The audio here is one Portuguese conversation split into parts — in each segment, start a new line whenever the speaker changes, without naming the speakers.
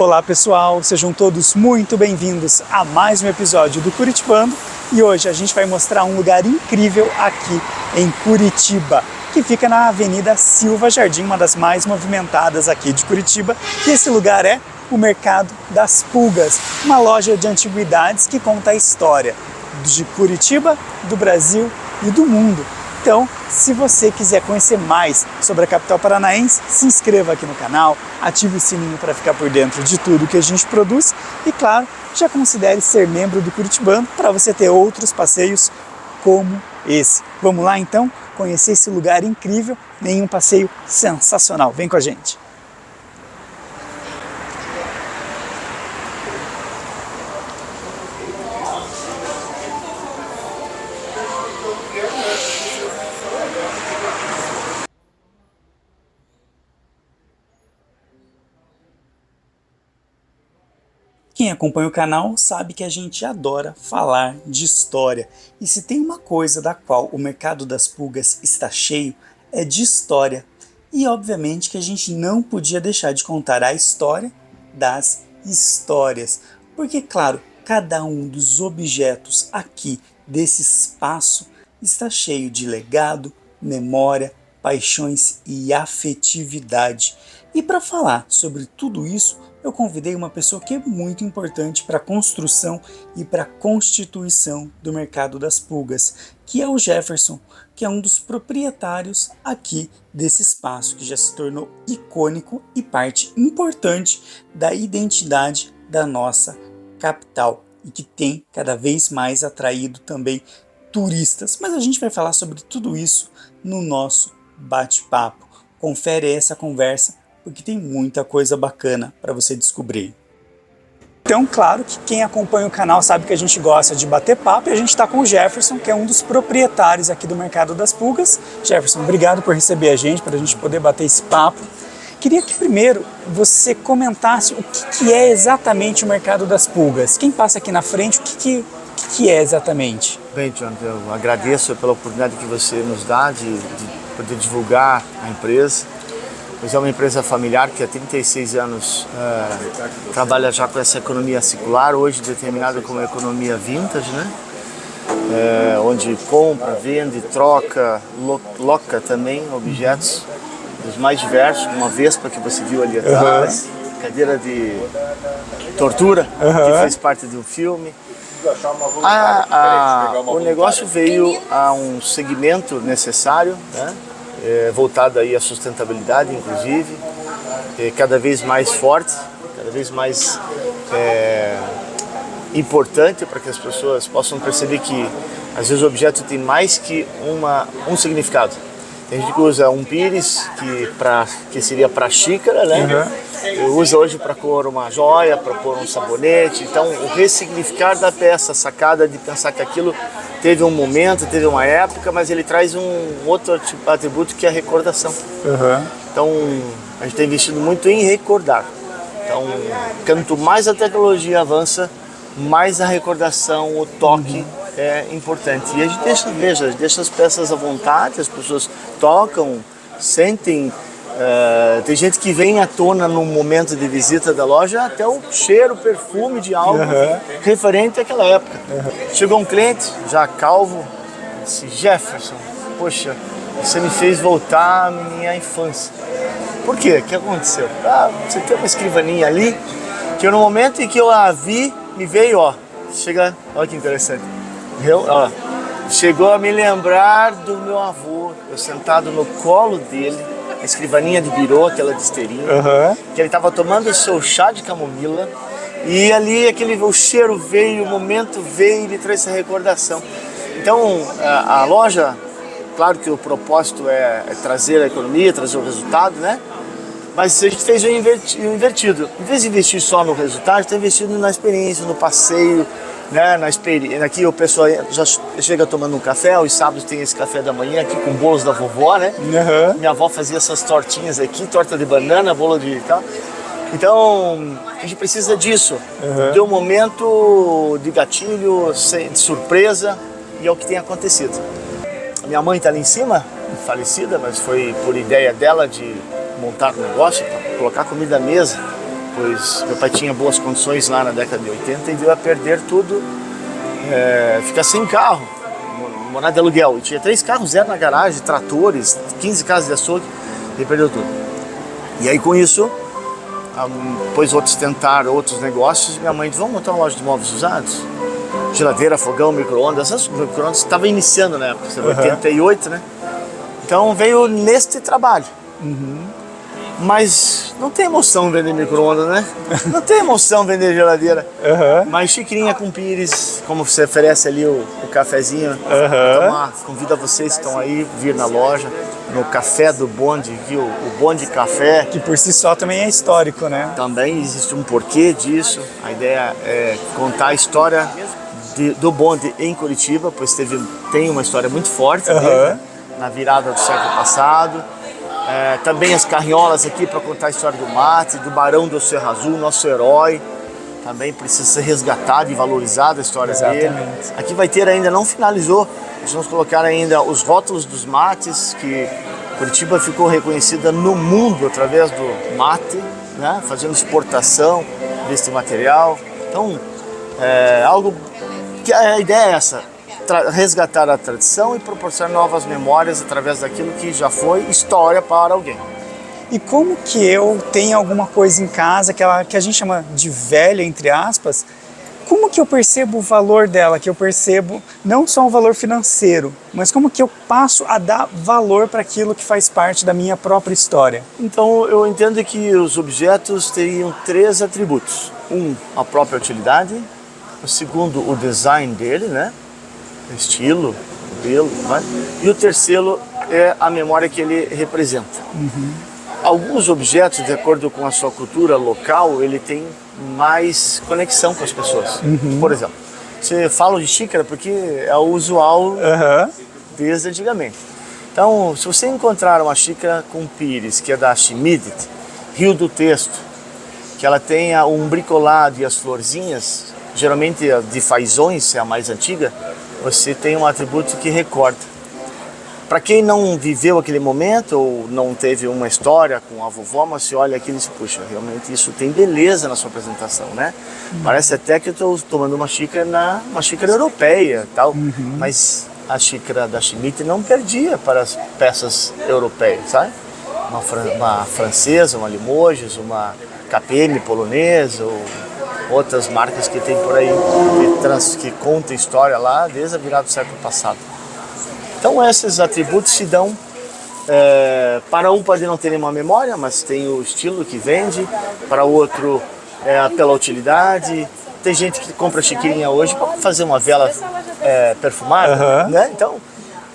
Olá pessoal, sejam todos muito bem-vindos a mais um episódio do Curitibano e hoje a gente vai mostrar um lugar incrível aqui em Curitiba, que fica na Avenida Silva Jardim, uma das mais movimentadas aqui de Curitiba, e esse lugar é o Mercado das Pulgas, uma loja de antiguidades que conta a história de Curitiba, do Brasil e do mundo. Então, se você quiser conhecer mais sobre a capital paranaense, se inscreva aqui no canal, ative o sininho para ficar por dentro de tudo que a gente produz e, claro, já considere ser membro do Curitibano para você ter outros passeios como esse. Vamos lá então conhecer esse lugar incrível em um passeio sensacional. Vem com a gente! Quem acompanha o canal sabe que a gente adora falar de história, e se tem uma coisa da qual o Mercado das Pulgas está cheio, é de história. E obviamente que a gente não podia deixar de contar a história das histórias, porque claro, cada um dos objetos aqui desse espaço está cheio de legado, memória, paixões e afetividade. E para falar sobre tudo isso, eu convidei uma pessoa que é muito importante para a construção e para a constituição do Mercado das Pulgas, que é o Jefferson, que é um dos proprietários aqui desse espaço, que já se tornou icônico e parte importante da identidade da nossa capital e que tem cada vez mais atraído também turistas. Mas a gente vai falar sobre tudo isso no nosso bate-papo. Confere essa conversa, porque tem muita coisa bacana para você descobrir. Então, claro que quem acompanha o canal sabe que a gente gosta de bater papo e a gente está com o Jefferson, que é um dos proprietários aqui do Mercado das Pulgas. Jefferson, obrigado por receber a gente, para a gente poder bater esse papo. Queria que primeiro você comentasse o que é exatamente o Mercado das Pulgas. Quem passa aqui na frente, o que é exatamente?
Bem, John, eu agradeço pela oportunidade que você nos dá de poder divulgar a empresa. Pois é uma empresa familiar que há 36 anos trabalha já com essa economia circular, hoje determinada como economia vintage, né? Onde compra, vende, troca, loca também objetos dos mais diversos, uma Vespa que você viu ali atrás, cadeira de tortura, que faz parte do filme. O negócio veio a um segmento necessário, né? Voltado aí à sustentabilidade, inclusive, cada vez mais forte, cada vez mais importante para que as pessoas possam perceber que às vezes o objeto tem mais que um significado. Tem gente que usa um pires, que seria para xícara, né? Usa hoje para pôr uma joia, para pôr um sabonete. Então, o ressignificar da peça, a sacada de pensar que aquilo teve um momento, teve uma época, mas ele traz um outro tipo de atributo que é a recordação. Então, a gente tem investido muito em recordar. Então, quanto mais a tecnologia avança, mais a recordação, o toque é importante. E a gente deixa as peças à vontade, as pessoas tocam, sentem. Tem gente que vem à tona no momento de visita da loja até o cheiro, o perfume de algo referente àquela época. Chegou um cliente, já calvo, disse: Jefferson, poxa, você me fez voltar à minha infância. Por quê? O que aconteceu? Você tem uma escrivaninha ali, que no momento em que eu a vi, me veio, olha que interessante. Chegou a me lembrar do meu avô, eu sentado no colo dele, a escrivaninha de birô, aquela de esteirinha, que ele estava tomando o seu chá de camomila, e ali o cheiro veio, o momento veio e me trouxe essa recordação. Então, a loja, claro que o propósito é trazer a economia, trazer o resultado, né? Mas a gente fez o invertido. Em vez de investir só no resultado, está investindo na experiência, no passeio, né? Aqui o pessoal já chega tomando um café, aos sábados tem esse café da manhã aqui com bolos da vovó, né? Minha avó fazia essas tortinhas aqui, torta de banana, bolo de tal. Então, a gente precisa disso, de um momento de gatilho, de surpresa, e é o que tem acontecido. Minha mãe está ali em cima, falecida, mas foi por ideia dela de montar um negócio, para colocar comida à mesa. pois meu pai tinha boas condições lá na década de 80 e veio a perder tudo, ficar sem carro, morar de aluguel. E tinha 3 carros, 0 na garagem, tratores, 15 casas de açougue, e perdeu tudo. E aí com isso, depois outros tentaram outros negócios, minha mãe disse, vamos montar uma loja de móveis usados? Geladeira, fogão, micro-ondas, essas micro-ondas estava iniciando na época, 88, né? Então veio neste trabalho. Mas não tem emoção vender micro-ondas, né? Não tem emoção vender geladeira. Mas xicrinha com pires, como você oferece ali o cafezinho, tomar, convido a vocês que estão aí, vir na loja, no Café do Bonde, viu? O Bonde Café.
Que por si só também é histórico, né?
Também existe um porquê disso. A ideia é contar a história do bonde em Curitiba, pois tem uma história muito forte dele, na virada do século passado. Também as carriolas aqui para contar a história do mate, do Barão do Cerro Azul, nosso herói. Também precisa ser resgatado e valorizado a história dele. Aqui vai ter ainda, não finalizou, nós vamos colocar ainda os rótulos dos mates, que Curitiba ficou reconhecida no mundo através do mate, né? Fazendo exportação desse material. Então, algo que a ideia é essa, resgatar a tradição e proporcionar novas memórias através daquilo que já foi história para alguém.
E como que eu tenho alguma coisa em casa que a gente chama de velha, entre aspas, como que eu percebo o valor dela, que eu percebo não só o valor financeiro, mas como que eu passo a dar valor para aquilo que faz parte da minha própria história?
Então eu entendo que os objetos teriam 3 atributos. A própria utilidade, o segundo, o design dele, né? Estilo, modelo, né? E o terceiro é a memória que ele representa. Alguns objetos, de acordo com a sua cultura local, ele tem mais conexão com as pessoas. Por exemplo, você fala de xícara porque é o usual desde antigamente. Então, se você encontrar uma xícara com pires, que é da Schmidt, Rio do Texto, que ela tenha um bricolado e as florzinhas, geralmente a de fazões, é a mais antiga, você tem um atributo que recorda. Para quem não viveu aquele momento ou não teve uma história com a vovó, mas se olha aqui e diz, puxa, realmente isso tem beleza na sua apresentação, né? Parece até que eu estou tomando uma xícara europeia, tal, mas a xícara da Schmidt não perdia para as peças europeias, sabe? Uma francesa, uma Limoges, uma KPM polonesa, ou outras marcas que tem por aí, que contam história lá desde a virada do século passado. Então esses atributos se dão, para um pode não ter nenhuma memória, mas tem o estilo que vende, para o outro pela utilidade. Tem gente que compra chiqueirinha hoje para fazer uma vela perfumada, né? Então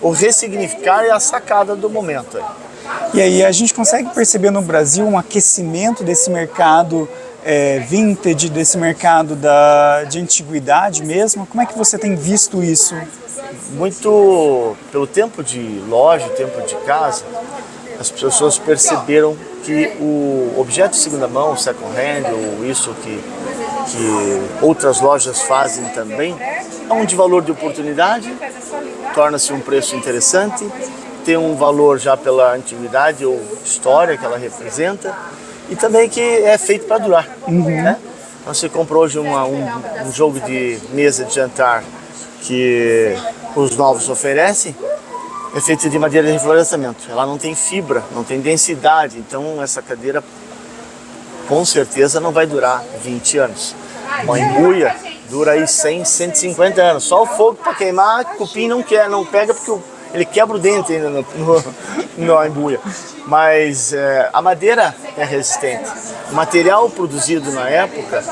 o ressignificar é a sacada do momento.
E aí a gente consegue perceber no Brasil um aquecimento desse mercado vintage, desse mercado de antiguidade mesmo. Como é que você tem visto isso?
Muito pelo tempo de loja, tempo de casa, as pessoas perceberam que o objeto de segunda mão, o second hand, ou isso que outras lojas fazem também, é um de valor de oportunidade, torna-se um preço interessante, tem um valor já pela antiguidade ou história que ela representa, e também que é feito para durar. Né? Então, você comprou hoje um jogo de mesa de jantar que os novos oferecem, é feito de madeira de reflorestamento. Ela não tem fibra, não tem densidade, então essa cadeira com certeza não vai durar 20 anos. Uma embuia dura aí 100, 150 anos. Só o fogo para queimar, cupim não pega porque ele quebra o dente ainda na embuia. Mas a madeira é resistente. O material produzido na época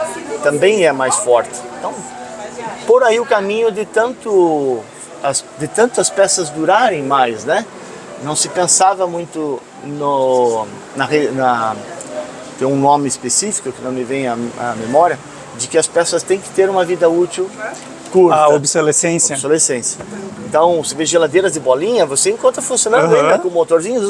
também é mais forte. Então, por aí o caminho de tantas peças durarem mais, né? Não se pensava muito tem um nome específico que não me vem à memória, de que as peças têm que ter uma vida útil curta.
A obsolescência.
Então, você vê geladeiras de bolinha, você encontra funcionando ainda com o motorzinho,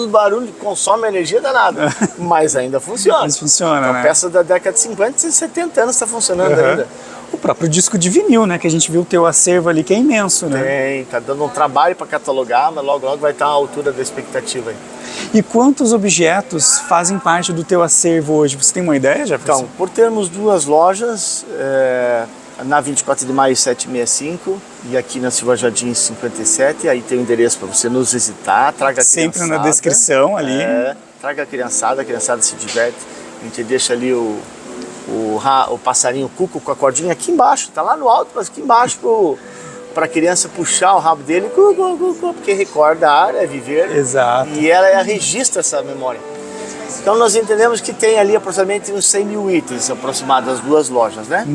barulho, consome energia danada, mas ainda funciona.
Mas funciona,
então,
né?
Peça da década de 50 e 70 anos está funcionando ainda.
O próprio disco de vinil, né? Que a gente viu o teu acervo ali, que é imenso, né?
Tem, tá dando um trabalho para catalogar, mas logo vai estar à altura da expectativa aí.
E quantos objetos fazem parte do teu acervo hoje? Você tem uma ideia, Jefferson?
Então, por termos 2 lojas, na 24 de maio 765 e aqui na Silva Jardim 57, aí tem o endereço para você nos visitar, traga a
Sempre
criançada.
na descrição ali.
Traga a criançada se diverte, a gente deixa ali o passarinho cuco com a cordinha aqui embaixo, tá lá no alto, mas aqui embaixo para a criança puxar o rabo dele, porque recorda a área, viver.
Exato.
E ela registra essa memória. Então nós entendemos que tem ali aproximadamente uns 100 mil itens aproximados das 2 lojas, né?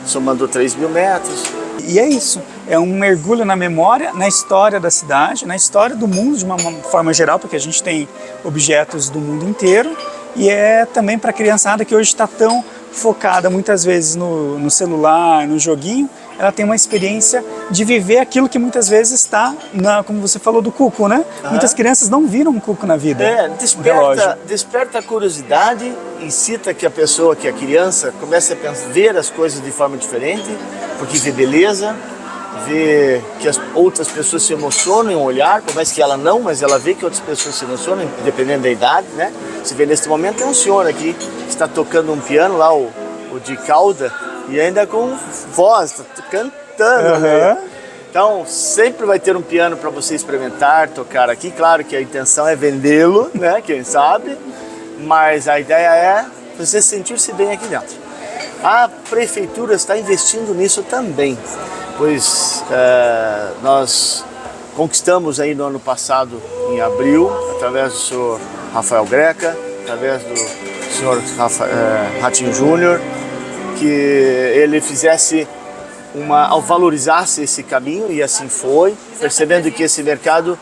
Somando 3 mil metros.
E é isso, é um mergulho na memória, na história da cidade, na história do mundo de uma forma geral, porque a gente tem objetos do mundo inteiro, e é também para a criançada que hoje está tão focada muitas vezes no celular, no joguinho, ela tem uma experiência de viver aquilo que muitas vezes está, como você falou do cuco, né? Muitas crianças não viram um cuco na vida.
Desperta a curiosidade, incita que a pessoa, que a criança, comece a ver as coisas de forma diferente, porque vê beleza, vê que as outras pessoas se emocionam em olhar, por mais que ela não, mas ela vê que outras pessoas se emocionam, dependendo da idade, né? Você vê nesse momento, tem um senhor aqui que está tocando um piano lá, o de cauda, e ainda com voz, está cantando, né? Então, sempre vai ter um piano para você experimentar, tocar aqui. Claro que a intenção é vendê-lo, né? Quem sabe, mas a ideia é você sentir-se bem aqui dentro. A prefeitura está investindo nisso também, pois nós conquistamos aí no ano passado, em abril, através do senhor Rafael Greca, através do senhor Ratinho Júnior, que ele fizesse valorizasse esse caminho, e assim foi, percebendo que esse mercado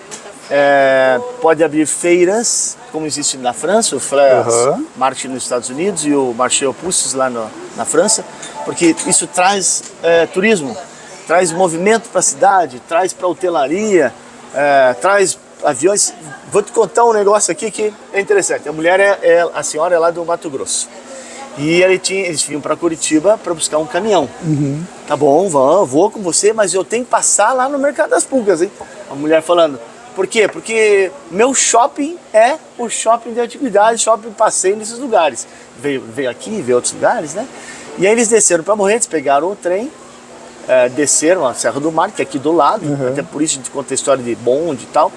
pode abrir feiras, como existe na França, o Fleurs Marché nos Estados Unidos e o Marché aux Puces lá na França, porque isso traz turismo, traz movimento para a cidade, traz para a hotelaria, traz aviões. Vou te contar um negócio aqui que é interessante. A senhora é lá do Mato Grosso. E eles vinham para Curitiba para buscar um caminhão. Tá bom, vou com você, mas eu tenho que passar lá no Mercado das Pulgas, hein? A mulher falando, por quê? Porque meu shopping é o shopping de antiguidade, shopping passeio nesses lugares. Veio aqui, veio outros lugares, né? E aí eles desceram para Morretes, pegaram o trem, desceram a Serra do Mar, que é aqui do lado, até por isso a gente conta a história de bonde e tal,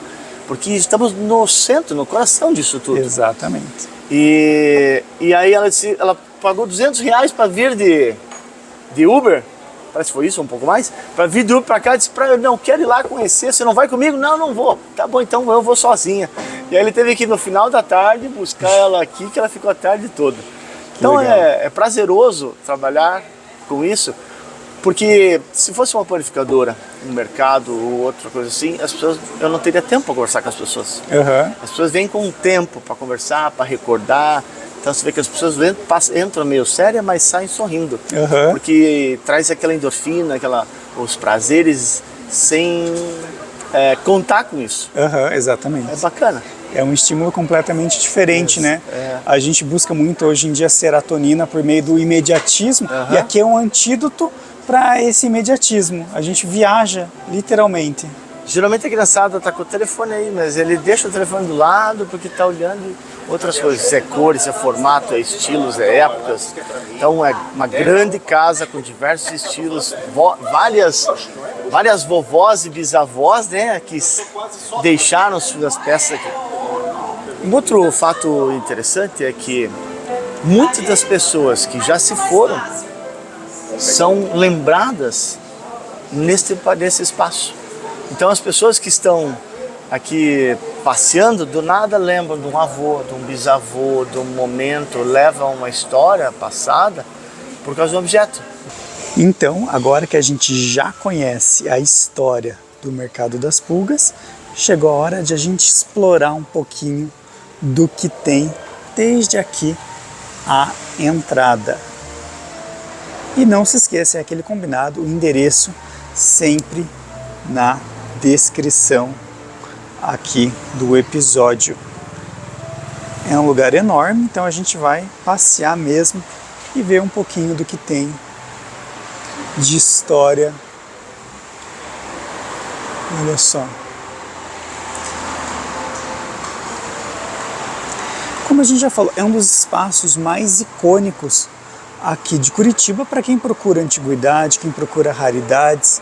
porque estamos no centro, no coração disso tudo.
Exatamente.
E aí ela pagou R$200 para vir de Uber, parece que foi isso, um pouco mais, para vir de Uber para cá, e disse para eu, não, quero ir lá conhecer, você não vai comigo? Não, não vou. Tá bom, então eu vou sozinha. E aí ele teve que ir no final da tarde buscar ela aqui, que ela ficou a tarde toda. Então é prazeroso trabalhar com isso, porque se fosse uma panificadora, um mercado ou outra coisa assim, eu não teria tempo para conversar com as pessoas. As pessoas vêm com tempo para conversar, para recordar. Então você vê que as pessoas entram meio sérias, mas saem sorrindo. Porque traz aquela endorfina, os prazeres sem contar com isso.
Exatamente.
É bacana.
É um estímulo completamente diferente, né? A gente busca muito hoje em dia serotonina por meio do imediatismo, e aqui é um antídoto para esse imediatismo. A gente viaja, literalmente.
Geralmente a criançada está com o telefone aí, mas ele deixa o telefone do lado porque está olhando outras coisas. Se é cores, se é formato, é estilos, é épocas. Então é uma grande casa com diversos estilos, várias vovós e bisavós, né, que deixaram suas peças aqui. Um outro fato interessante é que muitas das pessoas que já se foram são lembradas nesse espaço. Então as pessoas que estão aqui passeando, do nada lembram de um avô, de um bisavô, de um momento, levam uma história passada por causa do objeto.
Então, agora que a gente já conhece a história do Mercado das Pulgas, chegou a hora de a gente explorar um pouquinho do que tem desde aqui a entrada. E não se esqueça, é aquele combinado, o endereço sempre na descrição aqui do episódio. É um lugar enorme, então a gente vai passear mesmo e ver um pouquinho do que tem de história. Olha só. Como a gente já falou, é um dos espaços mais icônicos aqui de Curitiba para quem procura antiguidade, quem procura raridades,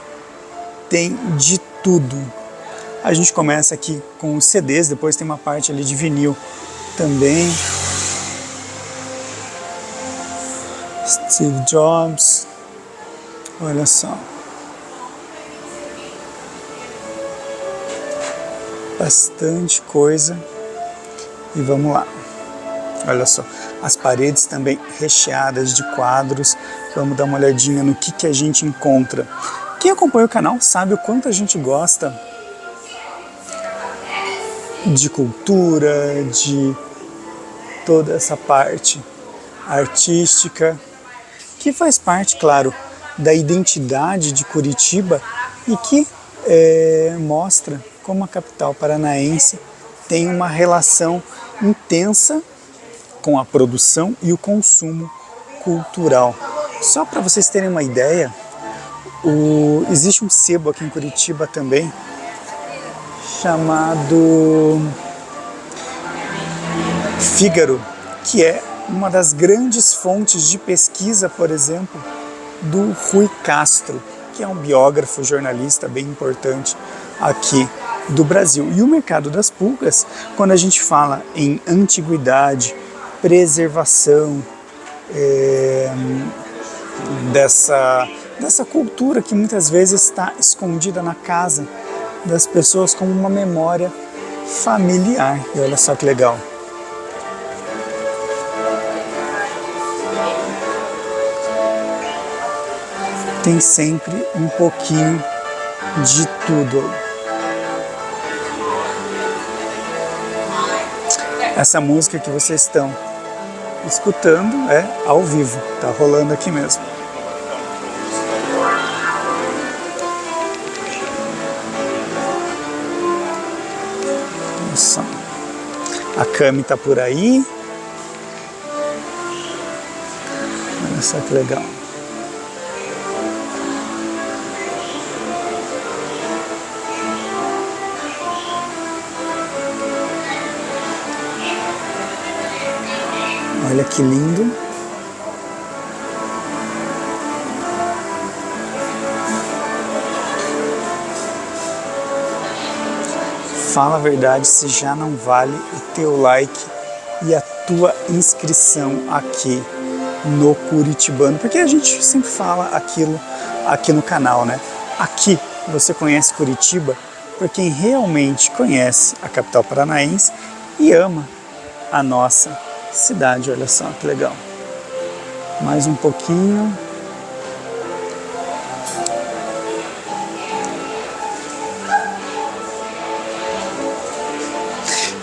tem de tudo. A gente começa aqui com os CDs, depois tem uma parte ali de vinil também. Steve Jobs, olha só. Bastante coisa. E vamos lá. Olha só, as paredes também recheadas de quadros. Vamos dar uma olhadinha no que a gente encontra. Quem acompanha o canal sabe o quanto a gente gosta de cultura, de toda essa parte artística, que faz parte, claro, da identidade de Curitiba e que mostra como a capital paranaense tem uma relação intensa com a produção e o consumo cultural. Só para vocês terem uma ideia, existe um sebo aqui em Curitiba também, chamado Fígaro, que é uma das grandes fontes de pesquisa, por exemplo, do Rui Castro, que é um biógrafo, jornalista bem importante aqui do Brasil. E o mercado das pulgas, quando a gente fala em antiguidade, preservação dessa cultura que muitas vezes está escondida na casa das pessoas como uma memória familiar. E olha só que legal. Tem sempre um pouquinho de tudo. Essa música que vocês estão escutando é ao vivo, tá rolando aqui mesmo. Olha só. A Cami tá por aí. Olha só que legal. Olha que lindo. Fala a verdade se já não vale o teu like e a tua inscrição aqui no Curitibano, porque a gente sempre fala aquilo aqui no canal, né? Aqui você conhece Curitiba por quem realmente conhece a capital paranaense e ama a nossa cidade. Olha só que legal. Mais um pouquinho.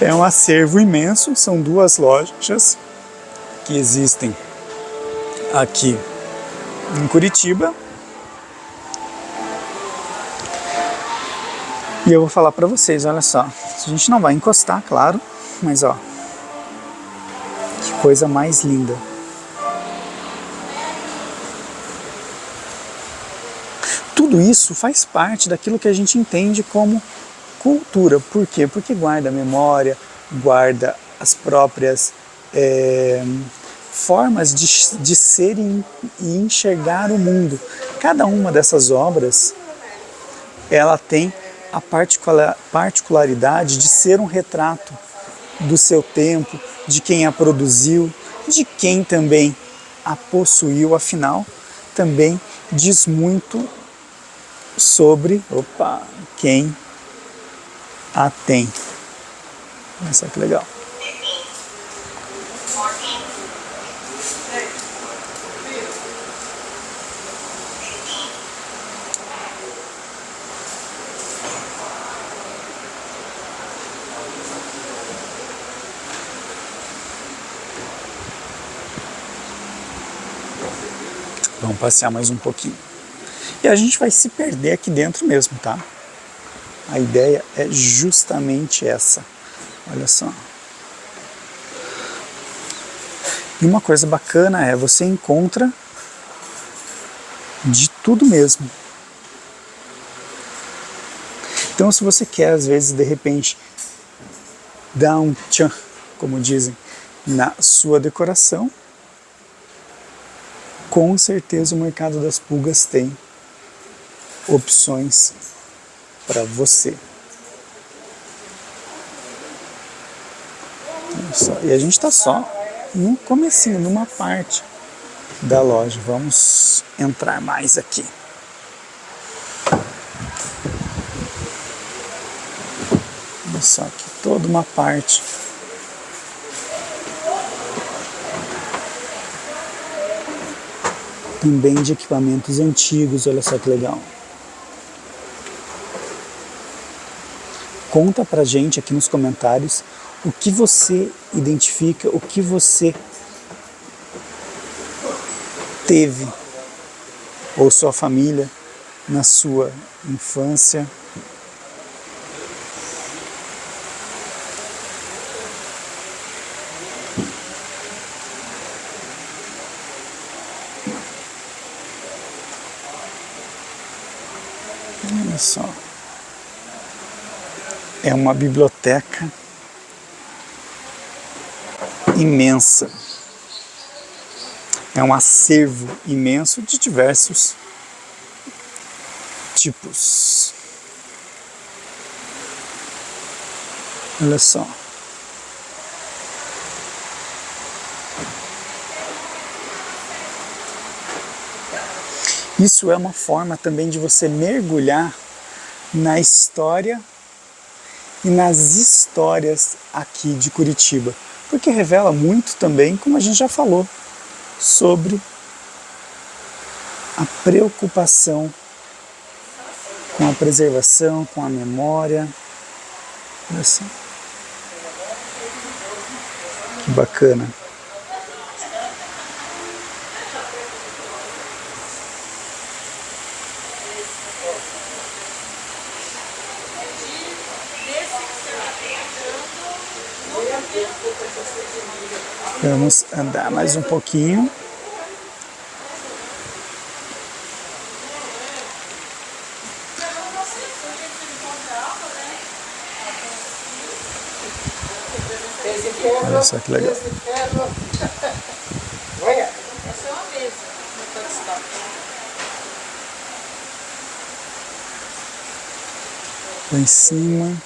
É um acervo imenso, são duas lojas que existem aqui em Curitiba. E eu vou falar para vocês, olha só, a gente não vai encostar, claro, mas ó, que coisa mais linda. Tudo isso faz parte daquilo que a gente entende como cultura. Por quê? Porque guarda a memória, guarda as próprias formas de ser e enxergar o mundo. Cada uma dessas obras, ela tem a particularidade de ser um retrato do seu tempo, de quem a produziu, de quem também a possuiu. Afinal, também diz muito sobre quem a tem. Olha só que legal. Vamos passear mais um pouquinho. E a gente vai se perder aqui dentro mesmo, tá? A ideia é justamente essa. Olha só. E uma coisa bacana é você encontra de tudo mesmo. Então, se você quer, às vezes, de repente, dar um tchan, como dizem, na sua decoração, com certeza o mercado das pulgas tem opções para você. E a gente está só no comecinho, numa parte da loja. Vamos entrar mais aqui. Olha só aqui, toda uma parte. Também de equipamentos antigos, olha só que legal. Conta pra gente aqui nos comentários o que você identifica, o que você teve, ou sua família, na sua infância. Olha só. É uma biblioteca imensa. É um acervo imenso de diversos tipos. Olha só. Isso é uma forma também de você mergulhar na história e nas histórias aqui de Curitiba, porque revela muito também, como a gente já falou, sobre a preocupação com a preservação, com a memória. Olha só. Que bacana. Vamos andar mais um pouquinho. Olha só que legal. Lá em cima.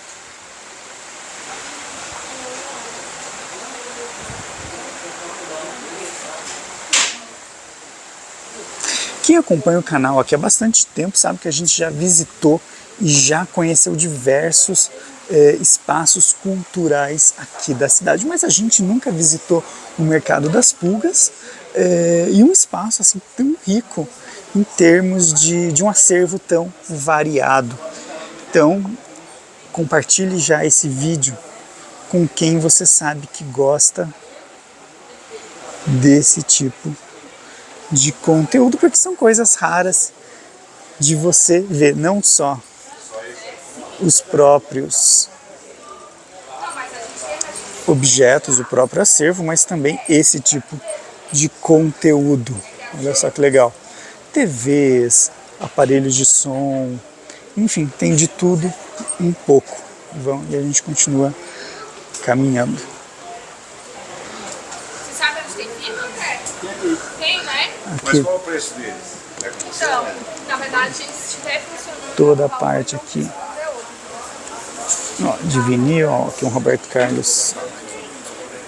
Quem acompanha o canal aqui há bastante tempo sabe que a gente já visitou e já conheceu diversos espaços culturais aqui da cidade, mas a gente nunca visitou o Mercado das Pulgas e um espaço assim tão rico em termos de um acervo tão variado. Então, compartilhe já esse vídeo com quem você sabe que gosta desse tipo de conteúdo, porque são coisas raras de você ver, não só os próprios objetos, o próprio acervo, mas também esse tipo de conteúdo. Olha só que legal. TVs, aparelhos de som, enfim, tem de tudo um pouco. E a gente continua caminhando.
Você sabe onde tem fita? Tem, né?
Aqui.
Mas qual o preço deles?
Então, na verdade, se estiver funcionando...
Toda a parte aqui. Ó, de vinil, ó, aqui um Roberto Carlos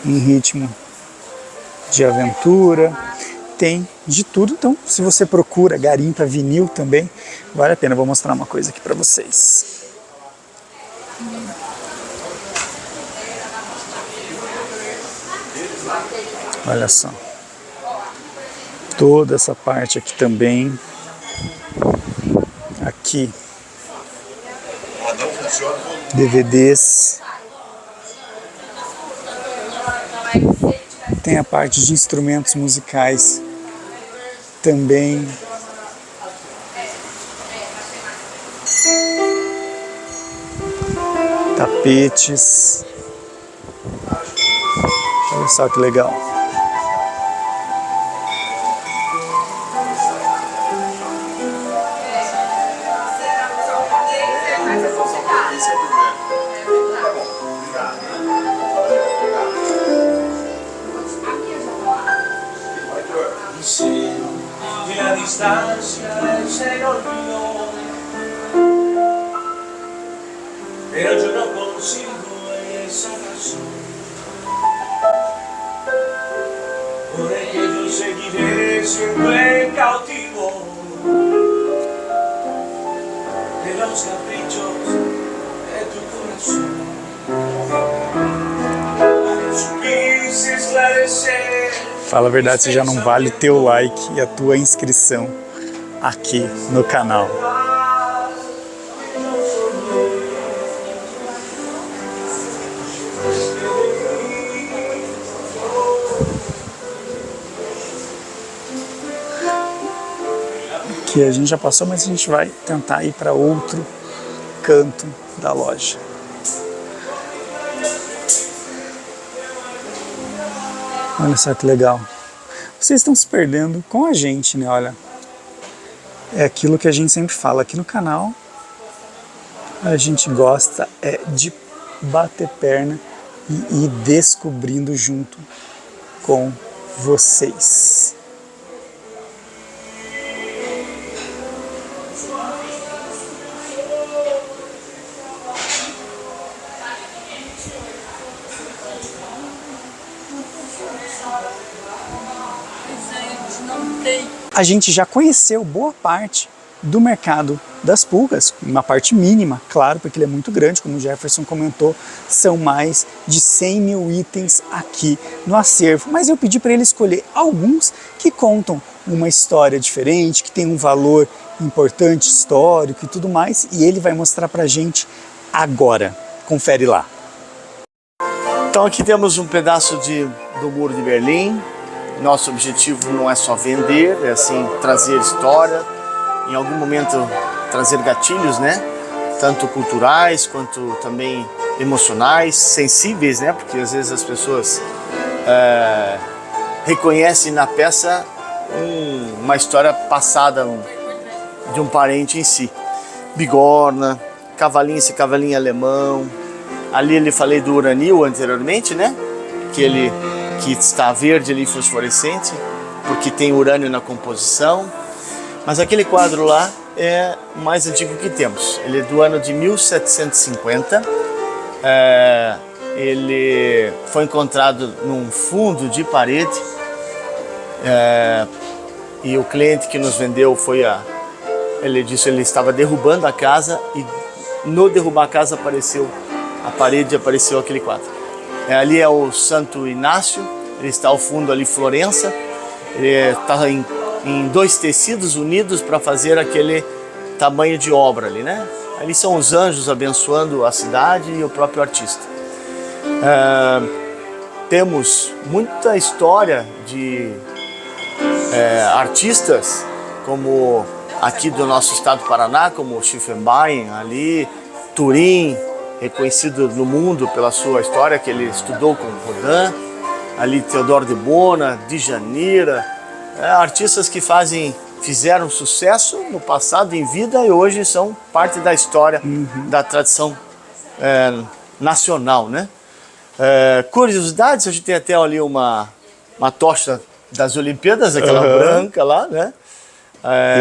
em ritmo de aventura. Tem de tudo, então se você procura garimpa vinil também, vale a pena. Vou mostrar uma coisa aqui para vocês. Olha só. Toda essa parte aqui também. Aqui. DVDs. Tem a parte de instrumentos musicais também. Tapetes. Olha só que legal.
distancia es el olvido, pero yo no consigo esa razón por el que yo seguiré siendo el cautivo de los caprichos de tu corazón. Quise esclarecer.
Fala a verdade, se já não vale teu like e a tua inscrição aqui no canal. Aqui a gente já passou, mas a gente vai tentar ir para outro canto da loja. Olha só que legal. Vocês estão se perdendo com a gente, né? Olha, é aquilo que a gente sempre fala aqui no canal. A gente gosta de bater perna e ir descobrindo junto com vocês. A gente já conheceu boa parte do mercado das pulgas, uma parte mínima, claro, porque ele é muito grande, como o Jefferson comentou, são mais de 100 mil itens aqui no acervo, mas eu pedi para ele escolher alguns que contam uma história diferente, que tem um valor importante, histórico e tudo mais, e ele vai mostrar para a gente agora. Confere lá.
Então aqui temos um pedaço do Muro de Berlim. Nosso objetivo não é só vender, é assim trazer história, em algum momento trazer gatilhos, né? Tanto culturais quanto também emocionais, sensíveis, né? Porque às vezes as pessoas reconhecem na peça uma história passada de um parente em si. Bigorna, cavalinho, esse cavalinho alemão. Ali eu falei do uranil anteriormente, né? Que está verde ali, fosforescente, porque tem urânio na composição. Mas aquele quadro lá é o mais antigo que temos. Ele é do ano de 1750. Ele foi encontrado num fundo de parede. E o cliente que nos vendeu ele disse que ele estava derrubando a casa e no derrubar a casa apareceu a parede, apareceu aquele quadro. Ali é o Santo Inácio, ele está ao fundo ali, Florença. Ele está em dois tecidos unidos para fazer aquele tamanho de obra ali, né? Ali são os anjos abençoando a cidade e o próprio artista. Temos muita história de artistas, como aqui do nosso estado do Paraná, como Schiffenbein, ali, Turim, reconhecido no mundo pela sua história, que ele estudou com Rodin, ali Teodoro de Bona, Djanira, artistas que fizeram sucesso no passado em vida e hoje são parte da história, da tradição nacional, né? Curiosidades, a gente tem até ali uma tocha das Olimpíadas, aquela branca lá, né?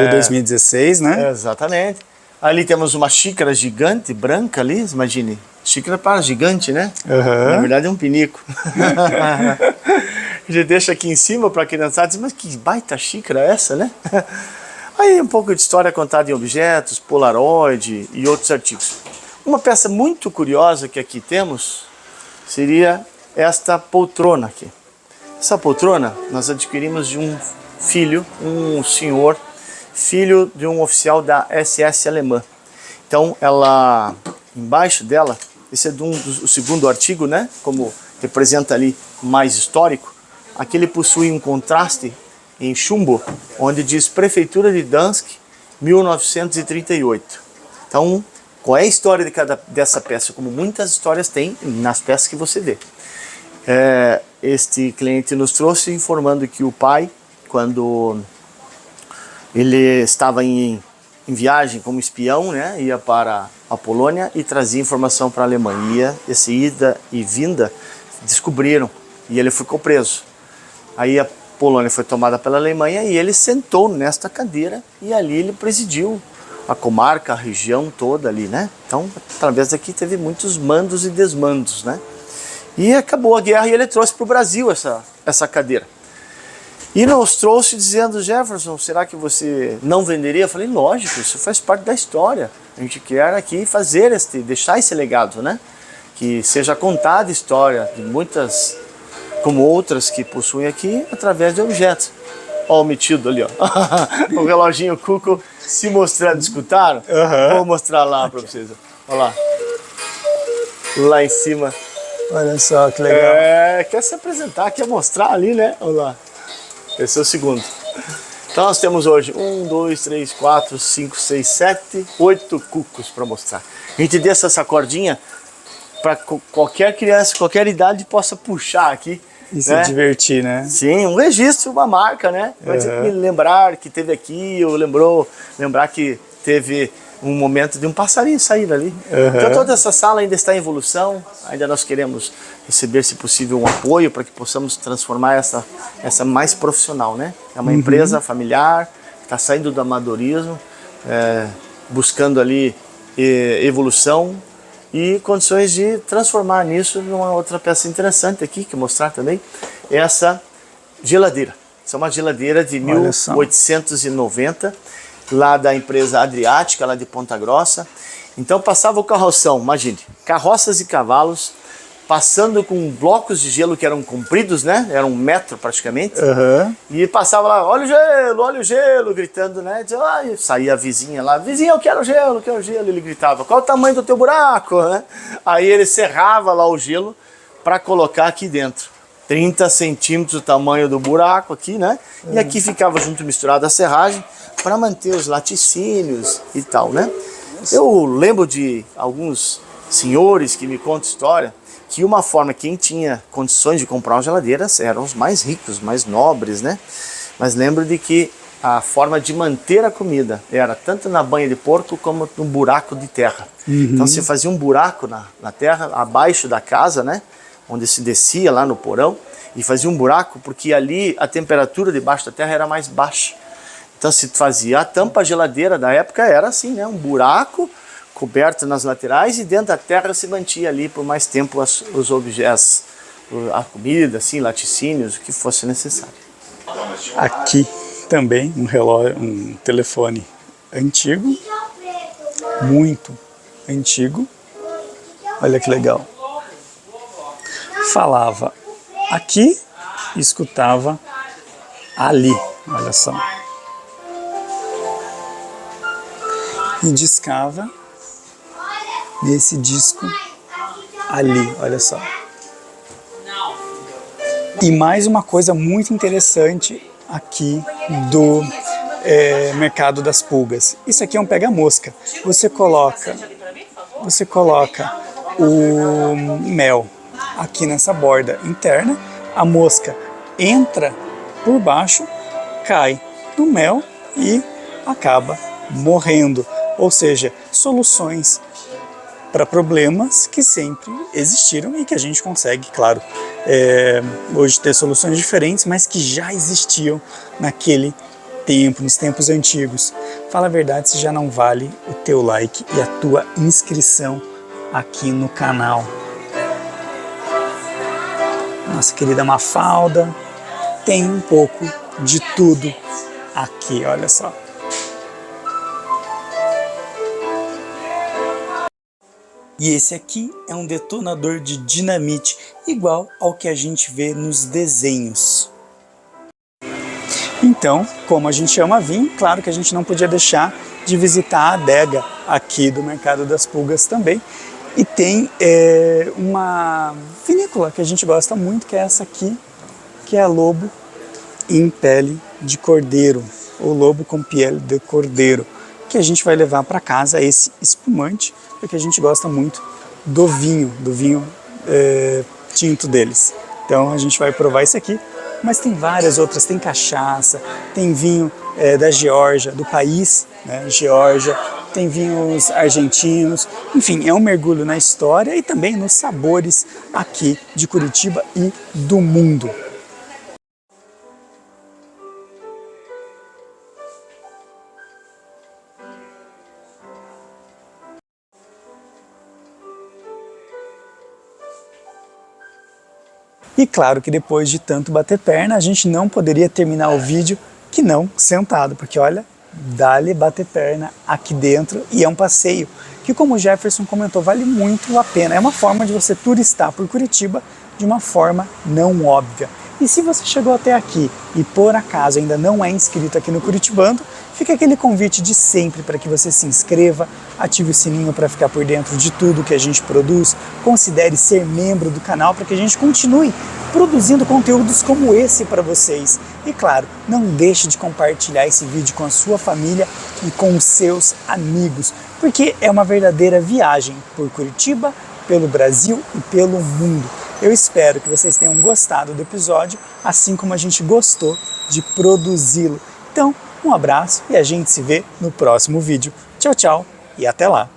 Rio 2016, né?
Exatamente. Ali temos uma xícara gigante, branca ali, imagine. Xícara para gigante, né? Na verdade é um pinico. A gente deixa aqui em cima para a criançada dizer, mas que baita xícara é essa, né? Aí um pouco de história contada em objetos, polaroid e outros artigos. Uma peça muito curiosa que aqui temos seria esta poltrona aqui. Essa poltrona nós adquirimos de um filho, um senhor, filho de um oficial da SS alemã. Então, embaixo dela, esse é o segundo artigo, né? Como representa ali mais histórico. Aqui ele possui um contraste em chumbo, onde diz Prefeitura de Dansk, 1938. Então, qual é a história dessa peça? Como muitas histórias tem nas peças que você vê. Este cliente nos trouxe informando que o pai, quando ele estava em viagem como espião, né, ia para a Polônia e trazia informação para a Alemanha. Essa ida e vinda descobriram e ele ficou preso. Aí Polônia foi tomada pela Alemanha e ele sentou nesta cadeira e ali ele presidiu a comarca, a região toda ali, né? Então, através daqui teve muitos mandos e desmandos, né? E acabou a guerra e ele trouxe para o Brasil essa cadeira. E nos trouxe dizendo, Jefferson, será que você não venderia? Eu falei, lógico, isso faz parte da história. A gente quer aqui deixar esse legado, né? Que seja contada a história de muitas, como outras que possuem aqui, através de objetos. Ó, o metido ali, ó. O reloginho Cuco se mostrando, escutaram? Vou mostrar lá para vocês. Olha lá. Lá em cima.
Olha só que legal.
Quer se apresentar, quer mostrar ali, né? Olha lá. Esse é o segundo. Então nós temos hoje 1, 2, 3, 4, 5, 6, 7, 8 cucos para mostrar. A gente deixa essa cordinha para qualquer criança, qualquer idade possa puxar aqui.
E se divertir, né?
Sim, um registro, uma marca, né? Vai me lembrar que teve aqui, ou lembrar que teve um momento de um passarinho sair dali. Então toda essa sala ainda está em evolução, ainda nós queremos receber, se possível, um apoio para que possamos transformar essa mais profissional, né? É uma empresa familiar, está saindo do amadorismo, buscando ali evolução e condições de transformar nisso numa outra peça interessante aqui, que mostrar também, essa geladeira. Essa é uma geladeira de 1890, lá da empresa Adriática, lá de Ponta Grossa. Então passava o carroção, imagine, carroças e cavalos, passando com blocos de gelo que eram compridos, né? Era 1 metro praticamente. E passava lá, olha o gelo, gritando, né? E saía a vizinha lá, vizinha, eu quero gelo, Ele gritava, qual o tamanho do teu buraco, né? Aí ele serrava lá o gelo para colocar aqui dentro. 30 centímetros o tamanho do buraco aqui, né? E aqui ficava junto misturado a serragem para manter os laticínios e tal, né? Eu lembro de alguns senhores que me contam história que uma forma, quem tinha condições de comprar uma geladeira eram os mais ricos, mais nobres, né? Mas lembro de que a forma de manter a comida era tanto na banha de porco como no buraco de terra. Então você fazia um buraco na terra, abaixo da casa, né? Onde se descia lá no porão e fazia um buraco porque ali a temperatura debaixo da terra era mais baixa. Então se fazia a tampa geladeira da época era assim, né? Um buraco coberto nas laterais e dentro da terra se mantinha ali por mais tempo os objetos, a comida, assim, laticínios, o que fosse necessário.
Aqui também um relógio, um telefone antigo, muito antigo. Olha que legal. Falava aqui e escutava ali, olha só. E discava nesse disco ali, olha só. E mais uma coisa muito interessante aqui do mercado das pulgas. Isso aqui é um pega-mosca. Você coloca o mel aqui nessa borda interna, a mosca entra por baixo, cai no mel e acaba morrendo. Ou seja, soluções para problemas que sempre existiram e que a gente consegue, claro, hoje ter soluções diferentes, mas que já existiam naquele tempo, nos tempos antigos. Fala a verdade se já não vale o teu like e a tua inscrição aqui no canal. Nossa querida Mafalda, tem um pouco de tudo aqui, olha só. E esse aqui é um detonador de dinamite, igual ao que a gente vê nos desenhos. Então, como a gente ama vinho, claro que a gente não podia deixar de visitar a adega aqui do Mercado das Pulgas também. E tem uma vinícola que a gente gosta muito, que é essa aqui, que é a Lobo em Pele de Cordeiro, ou Lobo com Pele de Cordeiro, que a gente vai levar para casa esse espumante, porque a gente gosta muito do vinho tinto deles. Então a gente vai provar esse aqui, mas tem várias outras, tem cachaça, tem vinho da Geórgia, do país, né, Geórgia, tem vinhos argentinos, enfim, é um mergulho na história e também nos sabores aqui de Curitiba e do mundo. E claro que depois de tanto bater perna, a gente não poderia terminar o vídeo que não sentado, porque olha, dá-lhe bater perna aqui dentro e é um passeio que, como o Jefferson comentou, vale muito a pena. É uma forma de você turistar por Curitiba de uma forma não óbvia. E se você chegou até aqui e por acaso ainda não é inscrito aqui no Curitibando, fica aquele convite de sempre para que você se inscreva, ative o sininho para ficar por dentro de tudo que a gente produz, considere ser membro do canal para que a gente continue produzindo conteúdos como esse para vocês. E claro, não deixe de compartilhar esse vídeo com a sua família e com os seus amigos, porque é uma verdadeira viagem por Curitiba, pelo Brasil e pelo mundo. Eu espero que vocês tenham gostado do episódio, assim como a gente gostou de produzi-lo. Então, um abraço e a gente se vê no próximo vídeo. Tchau, tchau e até lá!